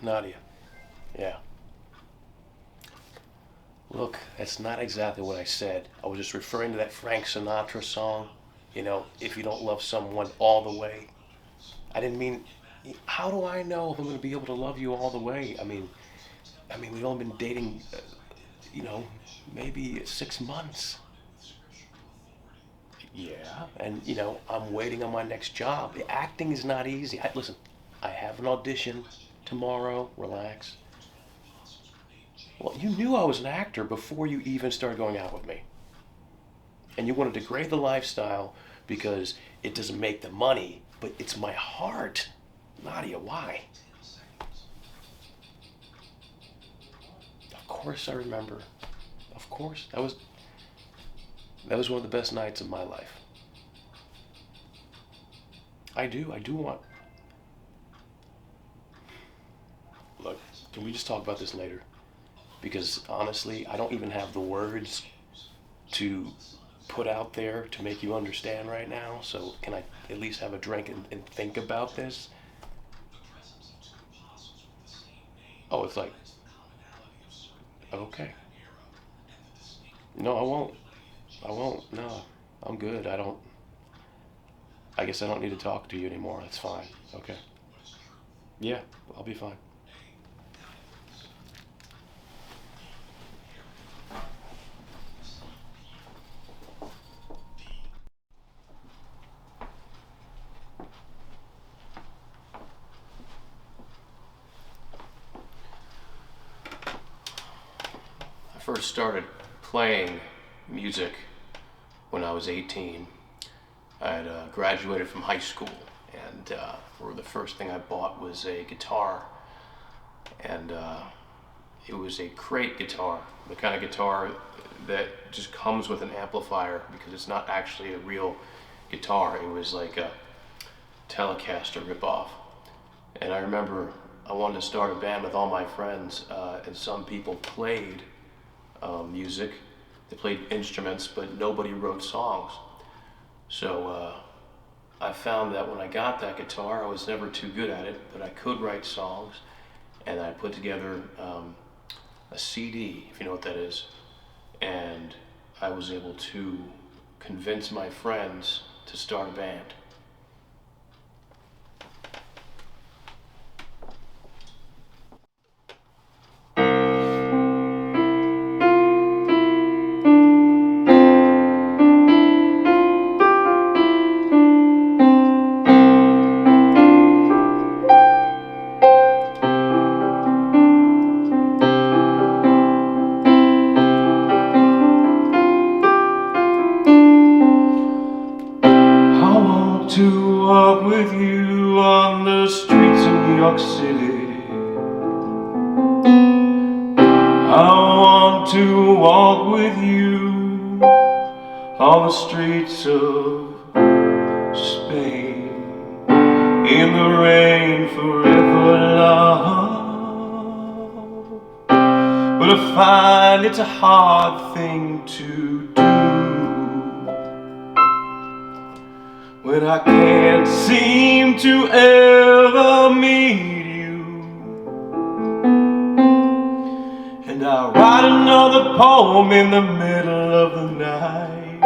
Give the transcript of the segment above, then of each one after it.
Nadia. Yeah. Look, that's not exactly what I said. I was just referring to that Frank Sinatra song. If you don't love someone all the way. I didn't mean. How do I know if I'm going to be able to love you all the way? I mean, we've only been dating, you know, maybe 6 months. Yeah, and I'm waiting on my next job. Acting is not easy. Listen, I have an audition tomorrow. Relax. Well, you knew I was an actor before you even started going out with me. And you want to degrade the lifestyle because it doesn't make the money, but it's my heart. Nadia, why? Of course I remember. Of course. That was one of the best nights of my life. I do want. Look, can we just talk about this later? Because honestly, I don't even have the words to put out there to make you understand right now. So can I at least have a drink and think about this? Oh, it's like, okay. No, I won't. I won't. No, I'm good. I guess I don't need to talk to you anymore. That's fine. Okay. Yeah, I'll be fine. I first started playing music when I was 18. I had graduated from high school, and the first thing I bought was a guitar, and it was a crate guitar, the kind of guitar that just comes with an amplifier because it's not actually a real guitar. It was like a Telecaster ripoff. And I remember I wanted to start a band with all my friends, and some people played music. They played instruments, but nobody wrote songs. So I found that when I got that guitar, I was never too good at it, but I could write songs, and I put together a CD, if you know what that is, and I was able to convince my friends to start a band. I want to walk with you on the streets of New York City. I want to walk with you on the streets of Spain, in the rain forever, love. But I find it's a hard thing to do when I can't seem to ever meet you. And I write another poem in the middle of the night,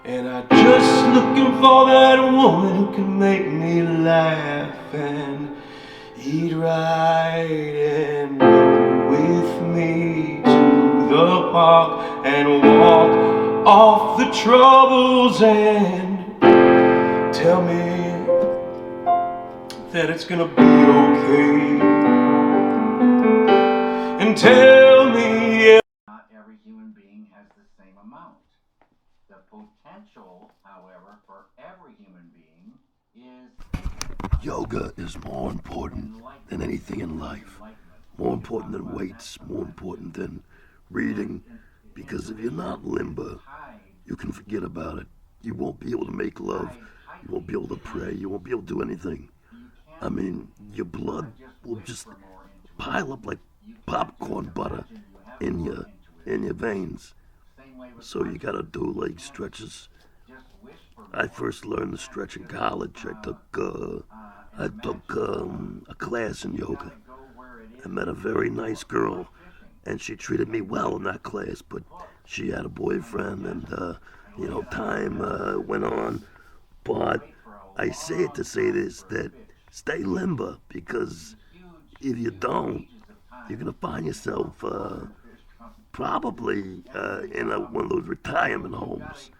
and I'm just looking for that woman who can make me laugh and eat right and go with me to the park and walk off the troubles and tell me that it's gonna be okay, and tell me not every human being has the same amount. The potential, however, for every human being is Yoga is more important than anything in life. More important than weights, more important than reading. Because if you're not limber, you can forget about it. You won't be able to make love. You won't be able to pray. You won't be able to do anything. I mean, your blood will just pile up like popcorn butter in your veins. So you gotta do leg stretches. I first learned to stretch in college. I took I took a class in yoga. I met a very nice girl, and she treated me well in that class, but she had a boyfriend, and, time went on. But I say it to say this, that stay limber, because if you don't, you're going to find yourself probably in one of those retirement homes,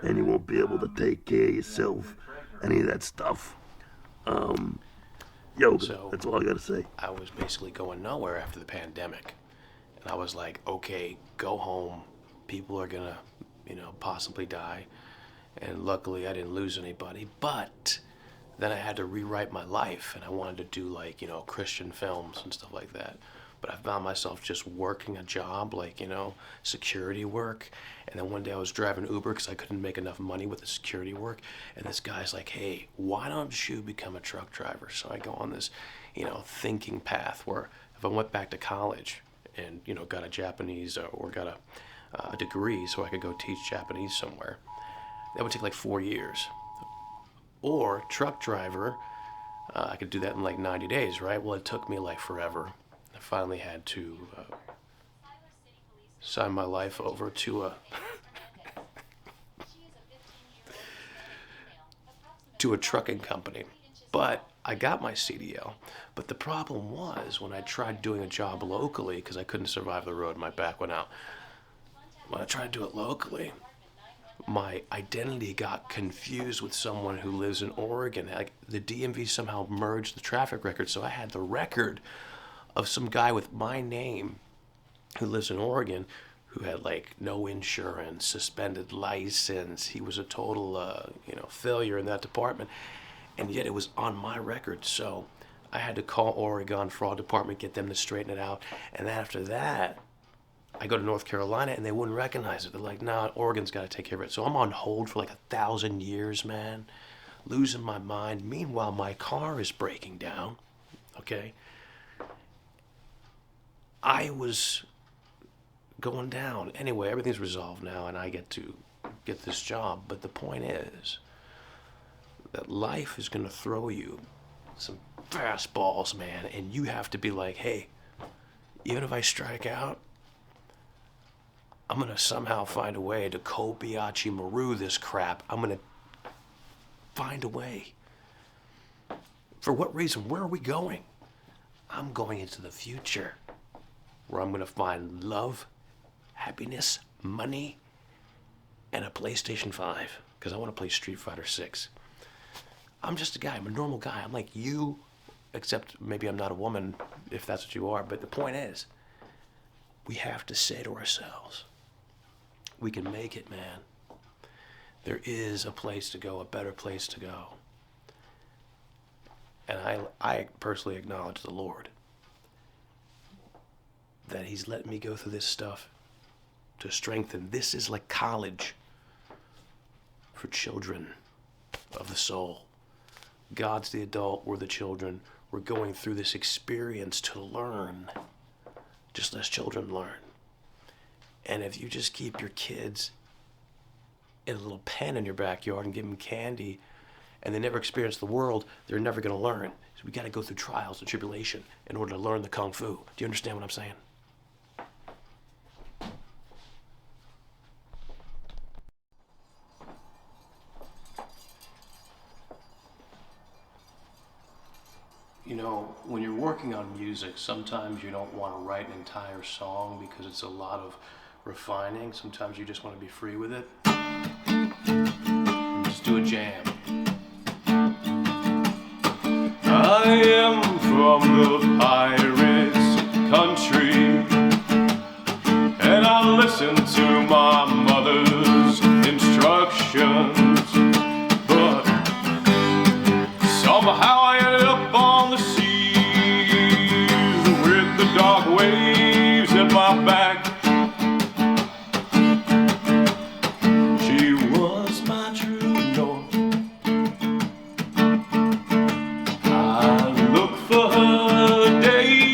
and you won't be able to take care of yourself, any of that stuff. Yoga, So- that's all I got to say. I was basically going nowhere after the pandemic. And I was like, okay, go home. People are gonna, possibly die. And luckily I didn't lose anybody. But then I had to rewrite my life, and I wanted to do Christian films and stuff like that. But I found myself just working a job, security work. And then one day I was driving Uber because I couldn't make enough money with the security work. And this guy's like, hey, why don't you become a truck driver? So I go on this, thinking path where if I went back to college and, got a Japanese or got a degree so I could go teach Japanese somewhere, that would take like 4 years. Or truck driver, I could do that in like 90 days, right? Well, it took me like forever. I finally had to sign my life over to a trucking company. But I got my CDL. But the problem was when I tried doing a job locally, because I couldn't survive the road, my back went out. When I tried to do it locally, my identity got confused with someone who lives in Oregon. Like the DMV somehow merged the traffic records, so I had the record of some guy with my name who lives in Oregon who had no insurance, suspended license. He was a total failure in that department, and yet it was on my record. So I had to call Oregon Fraud Department, get them to straighten it out, and then after that I go to North Carolina and they wouldn't recognize it. They're like, nah, Oregon's got to take care of it. So I'm on hold for 1,000 years, man, losing my mind. Meanwhile, my car is breaking down, okay? I was going down. Anyway, everything's resolved now and I get to get this job. But the point is that life is going to throw you some fastballs, man, and you have to be like, hey, even if I strike out, I'm going to somehow find a way to Kobayashi Maru this crap. I'm going to find a way. For what reason? Where are we going? I'm going into the future, where I'm going to find love, happiness, money, and a PlayStation 5, because I want to play Street Fighter 6. I'm just a guy. I'm a normal guy. I'm like you, except maybe I'm not a woman, if that's what you are. But the point is, we have to say to ourselves, we can make it, man. There is a place to go, a better place to go. And I personally acknowledge the Lord that He's letting me go through this stuff to strengthen. This is like college for children of the soul. God's the adult, we're the children. We're going through this experience to learn, just as children learn. And if you just keep your kids in a little pen in your backyard and give them candy, and they never experience the world, they're never going to learn. So we got to go through trials and tribulation in order to learn the Kung Fu. Do you understand what I'm saying? When you're working on music, sometimes you don't want to write an entire song because it's a lot of refining. Sometimes you just want to be free with it. And just do a jam. I am from the pirates' country, and I listen to my mother's instructions, but somehow I ended up on the seas with the dark waves at my back. She was my true north. I look for her day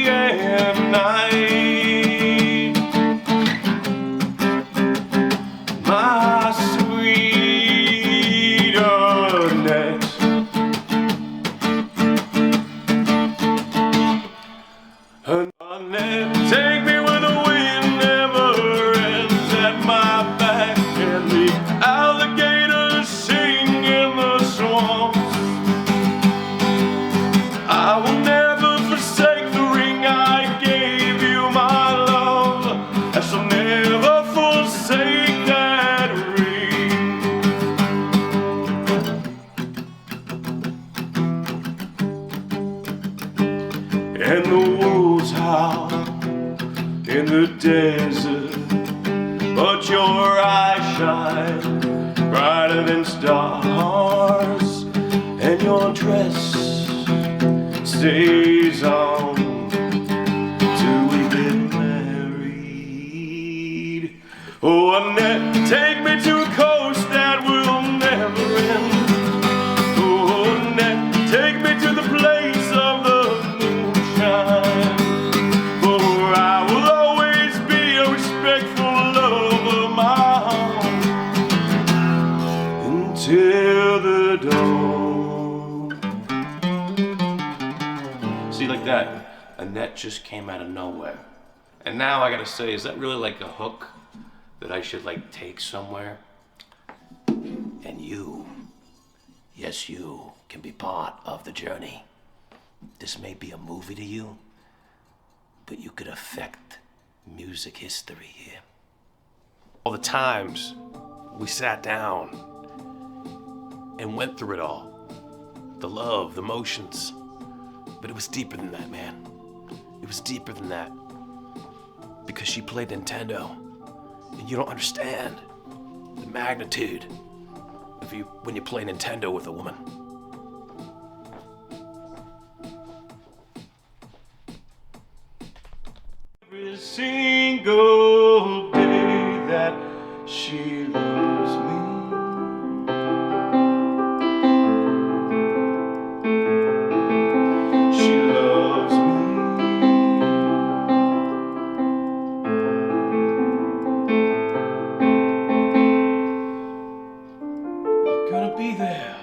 and the wolves howl in the desert, but your eyes shine brighter than stars, and your dress stays on till we get married. Oh, Annette, take me to a coast that will never end. Oh, Annette, take me to the place of the moonshine, for I will always be a respectful lover of my heart until the dawn. See, like that, Annette just came out of nowhere. And now I gotta say, is that really like a hook that I should like take somewhere? And you, yes, you can be part of the journey. This may be a movie to you, but you could affect music history here. All the times we sat down and went through it all. The love, the emotions. But it was deeper than that, man. It was deeper than that. Because she played Nintendo. And you don't understand the magnitude of when you play Nintendo with a woman. Every single day that she loves me, she loves me. You're gonna be there.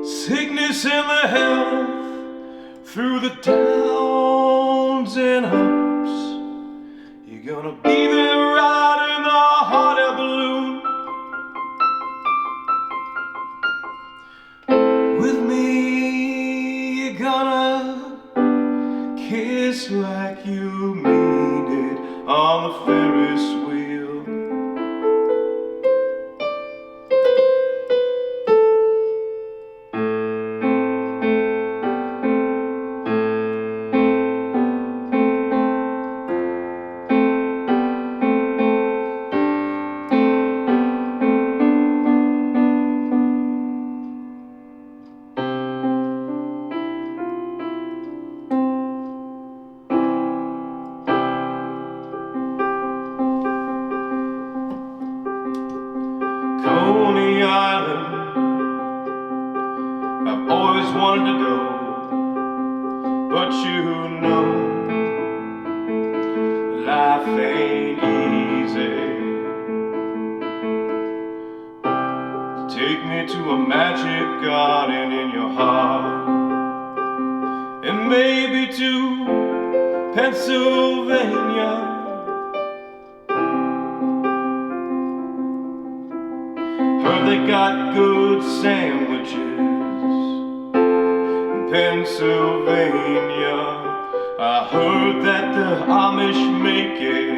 Sickness and the health, through the downs and ups, you're gonna be there right in the hot air balloon with me. You're gonna kiss like you mean it on the Ferris wheel. Coney Island, I've always wanted to go, but you know, life ain't easy. Take me to a magic garden in your heart, and maybe to Pennsylvania. Heard they got good sandwiches in Pennsylvania. I heard that the Amish make it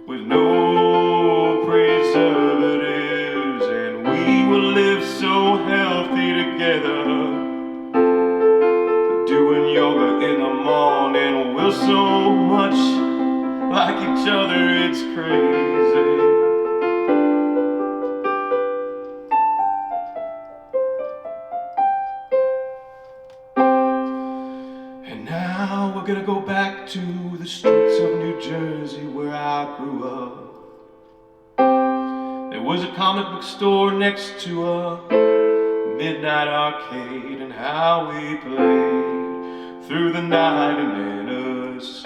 with no preservatives, and we will live so healthy together, doing yoga in the morning. We're so much like each other, it's crazy. Now we're gonna go back to the streets of New Jersey where I grew up. There was a comic book store next to a midnight arcade, and how we played through the night in innocence.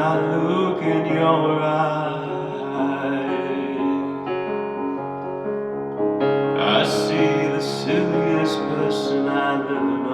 I look in your eyes, I see the silliest person I've ever known.